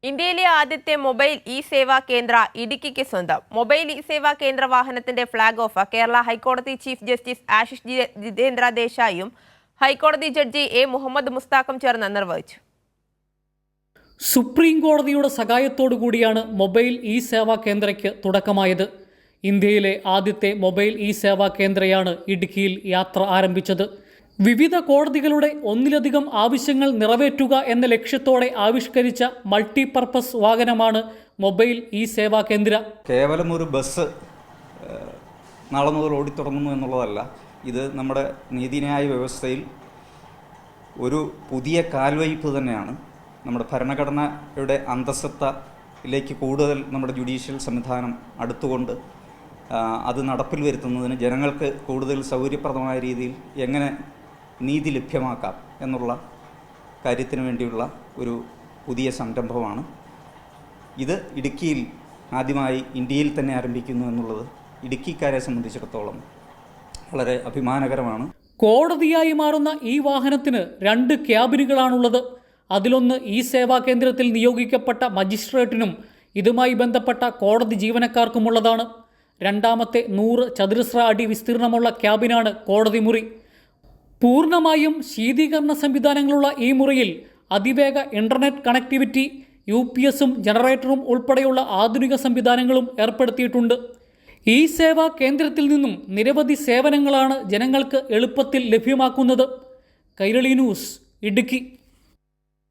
ഇന്ത്യയിലെ ആദ്യത്തെ mobile E സേവാ കേന്ദ്ര ഇടുക്കിക്ക് സ്വന്തം. മൊബൈൽ ഇ സേവാ കേന്ദ്ര വാഹനത്തിന്റെ ഫ്ളാഗ് ഓഫ് കേരള ഹൈക്കോടതി ചീഫ് ജസ്റ്റിസ് ആശിഷ് ജിതേന്ദ്ര ദേശായിയും ഹൈക്കോടതി ജഡ്ജി എ മുഹമ്മദ് മുസ്താഖും ചേർന്ന് നിർവഹിച്ചു. സുപ്രീം കോടതിയുടെ സഹായത്തോടുകൂടിയാണ് മൊബൈൽ ഇ സേവാ കേന്ദ്രയ്ക്ക് തുടക്കമായത്. ഇന്ത്യയിലെ ആദ്യത്തെ മൊബൈൽ ഇ സേവാ കേന്ദ്രയാണ് ഇടുക്കിയിൽ യാത്ര ആരംഭിച്ചത്. വിവിധ കോടതികളുടെ ഒന്നിലധികം ആവശ്യങ്ങൾ നിറവേറ്റുക എന്ന ലക്ഷ്യത്തോടെ ആവിഷ്കരിച്ച മൾട്ടിപർപ്പസ് വാഹനമാണ് മൊബൈൽ ഇ സേവാ കേന്ദ്ര. കേവലം ഒരു ബസ് നാളെ മുതൽ ഓടിത്തുടങ്ങുന്നു എന്നുള്ളതല്ല, ഇത് നമ്മുടെ നീതിന്യായ വ്യവസ്ഥയിൽ ഒരു പുതിയ കാൽവയ്പ് തന്നെയാണ്. നമ്മുടെ ഭരണഘടനയുടെ അന്തസ്സത്തയിലേക്ക് കൂടുതൽ നമ്മുടെ ജുഡീഷ്യൽ സംവിധാനം അടുത്തുകൊണ്ട് അത് നടപ്പിൽ വരുത്തുന്നതിന് ജനങ്ങൾക്ക് കൂടുതൽ സൗകര്യപ്രദമായ രീതിയിൽ എങ്ങനെ നീതി ലഭ്യമാക്കാം എന്നുള്ള കാര്യത്തിന് വേണ്ടിയുള്ള ഒരു പുതിയ സംരംഭമാണ് ഇത്. ഇടുക്കിയിൽ ആദ്യമായി ഇന്ത്യയിൽ തന്നെ ആരംഭിക്കുന്നു എന്നുള്ളത് ഇടുക്കിക്കാരെ സംബന്ധിച്ചിടത്തോളം വളരെ അഭിമാനകരമാണ്. കോടതിയായി മാറുന്ന ഈ വാഹനത്തിന് 2 ക്യാബിനുകളാണുള്ളത്. അതിലൊന്ന് ഈ സേവാ കേന്ദ്രത്തിൽ നിയോഗിക്കപ്പെട്ട മജിസ്ട്രേറ്റിനും ഇതുമായി ബന്ധപ്പെട്ട കോടതി ജീവനക്കാർക്കുമുള്ളതാണ്. രണ്ടാമത്തെ 100 ചതുരശ്ര അടി വിസ്തീർണമുള്ള ക്യാബിനാണ് കോടതി മുറി. പൂർണ്ണമായും ശീതീകരണ സംവിധാനങ്ങളുള്ള ഈ മുറിയിൽ അതിവേഗ ഇൻ്റർനെറ്റ് കണക്ടിവിറ്റി, UPSും ജനറേറ്ററും ഉൾപ്പെടെയുള്ള ആധുനിക സംവിധാനങ്ങളും ഏർപ്പെടുത്തിയിട്ടുണ്ട്. ഈ സേവാ കേന്ദ്രത്തിൽ നിന്നും നിരവധി സേവനങ്ങളാണ് ജനങ്ങൾക്ക് എളുപ്പത്തിൽ ലഭ്യമാക്കുന്നത്. കൈരളി ന്യൂസ്, ഇടുക്കി.